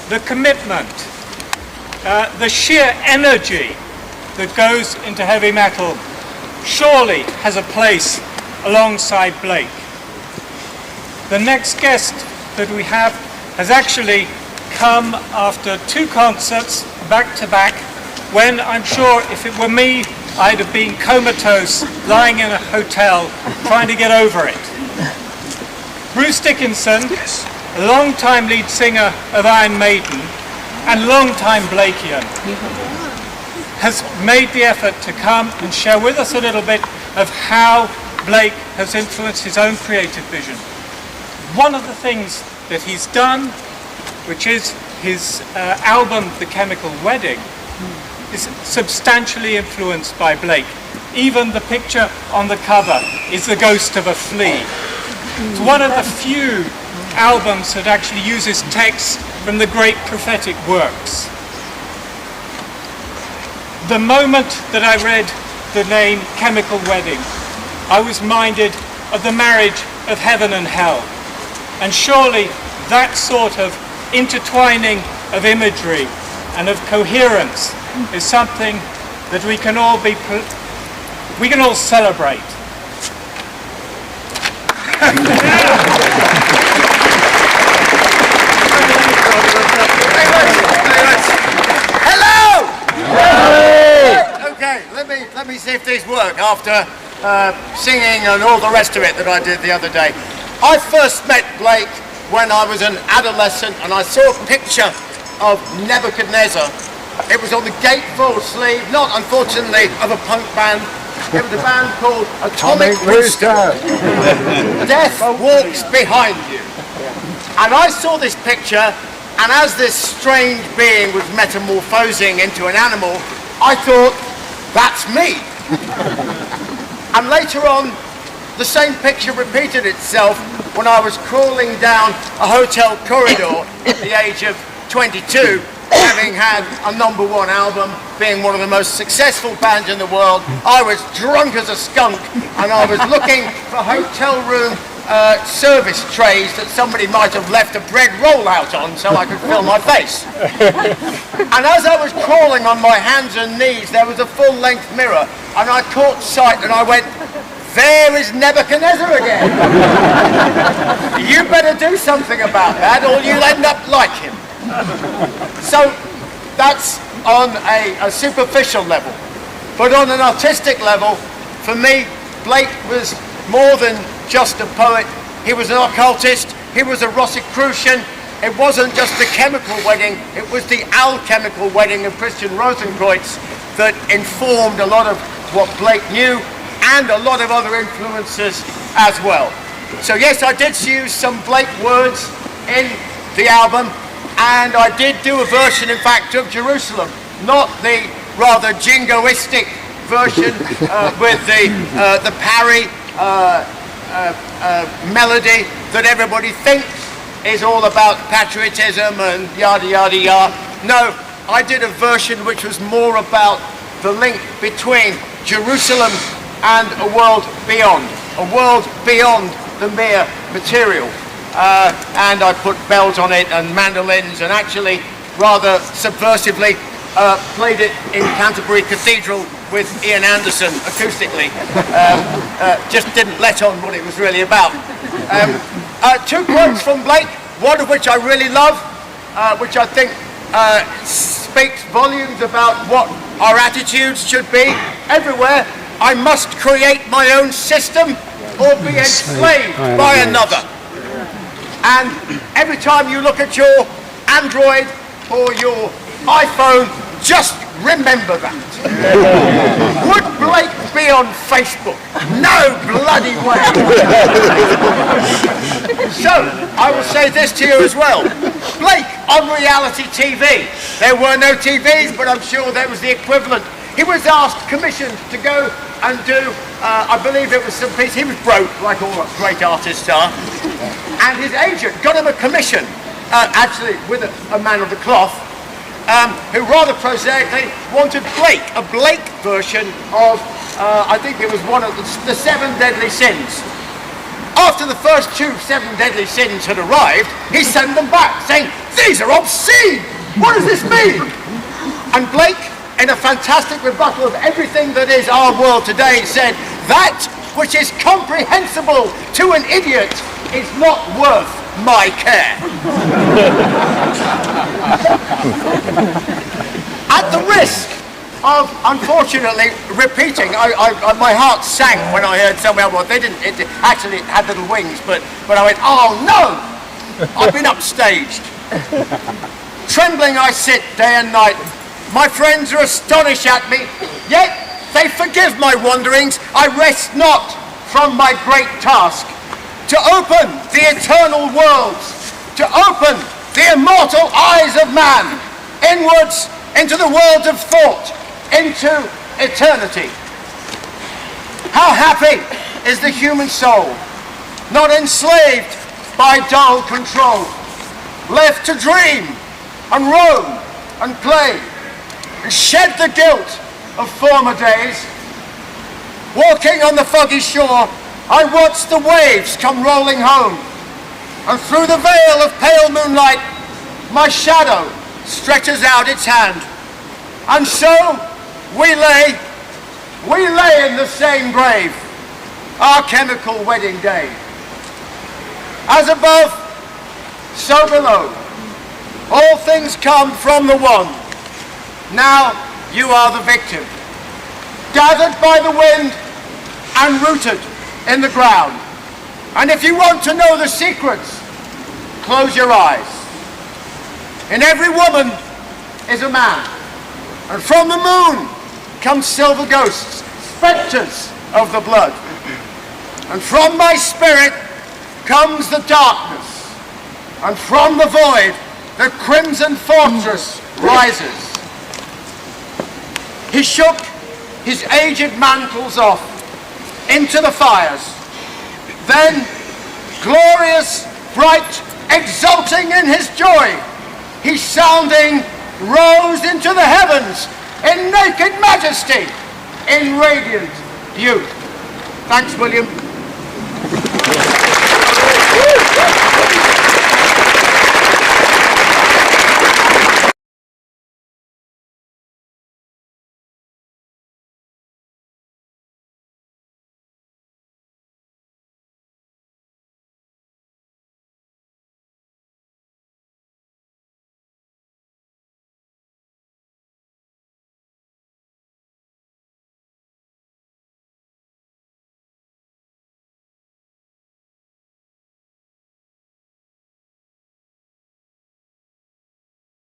the commitment, the sheer energy that goes into heavy metal surely has a place alongside Blake. The next guest that we have has actually come after 2 concerts back to back, when I'm sure if it were me, I'd have been comatose, lying in a hotel, trying to get over it. Bruce Dickinson, a long-time lead singer of Iron Maiden and long-time Blakean, has made the effort to come and share with us a little bit of how Blake has influenced his own creative vision. One of the things that he's done, which is his album The Chemical Wedding, is substantially influenced by Blake. Even the picture on the cover is the ghost of a flea. It's one of the few albums that actually uses text from the great prophetic works. The moment that I read the name Chemical Wedding, I was minded of the marriage of heaven and hell. And surely that sort of intertwining of imagery and of coherence is something that we can all celebrate. Hello! Hey! Okay, let me see if these work after singing and all the rest of it that I did the other day. I first met Blake when I was an adolescent, and I saw a picture of Nebuchadnezzar. It was on the gatefold sleeve, not unfortunately of a punk band. It was a band called Atomic Rooster. Death walks behind you. And I saw this picture, and as this strange being was metamorphosing into an animal, I thought, that's me. And later on, the same picture repeated itself when I was crawling down a hotel corridor at the age of 22, having had a #1 album, being one of the most successful bands in the world. I was drunk as a skunk, and I was looking for hotel room service trays that somebody might have left a bread roll out on so I could fill my face. And as I was crawling on my hands and knees, there was a full-length mirror, and I caught sight and I went, there is Nebuchadnezzar again. You better do something about that or you'll end up like him. So that's on a superficial level. But on an artistic level, for me, Blake was more than just a poet. He was an occultist, he was a Rosicrucian. It wasn't just the Chemical Wedding, it was the alchemical wedding of Christian Rosenkreutz that informed a lot of what Blake knew, and a lot of other influences as well. So yes, I did use some Blake words in the album, and I did do a version, in fact, of Jerusalem, not the rather jingoistic version with the parry melody that everybody thinks is all about patriotism and yada yada yada. No, I did a version which was more about the link between Jerusalem and a world beyond the mere material. And I put bells on it and mandolins, and actually rather subversively played it in Canterbury Cathedral with Ian Anderson acoustically. Just didn't let on what it was really about. 2 quotes from Blake, one of which I really love, which I think speaks volumes about what our attitudes should be. Everywhere, I must create my own system or be enslaved by another. And every time you look at your Android or your iPhone, just remember that. Would Blake be on Facebook? No bloody way. So, I will say this to you as well. Blake on reality TV. There were no TVs, but I'm sure there was the equivalent. He was commissioned to go and do, I believe it was some piece. He was broke, like all great artists are. And his agent got him a commission, actually with a man of the cloth, who rather prosaically wanted a Blake version of, I think it was one of the 7 deadly sins. After the first 2 7 deadly sins had arrived, he sent them back, saying, these are obscene! What does this mean? And Blake, in a fantastic rebuttal of everything that is our world today, said, that which is comprehensible to an idiot is not worth my care. At the risk of, unfortunately, repeating, my heart sank when I heard somewhere, well, they didn't, it actually had little wings, but I went, oh no, I've been upstaged. Trembling I sit day and night. My friends are astonished at me, yet they forgive my wanderings. I rest not from my great task, to open the eternal worlds, to open the immortal eyes of man, inwards into the world of thought, into eternity. How happy is the human soul, not enslaved by dull control, left to dream and roam and play, and shed the guilt of former days. Walking on the foggy shore, I watch the waves come rolling home, and through the veil of pale moonlight, my shadow stretches out its hand. And so we lay in the same grave, our chemical wedding day. As above, so below, all things come from the one. Now you are the victim, gathered by the wind and rooted in the ground. And if you want to know the secrets, close your eyes. In every woman is a man, and from the moon come silver ghosts, spectres of the blood. And from my spirit comes the darkness, and from the void the crimson fortress rises. He shook his aged mantles off into the fires. Then, glorious, bright, exulting in his joy, he sounding rose into the heavens in naked majesty, in radiant youth. Thanks, William.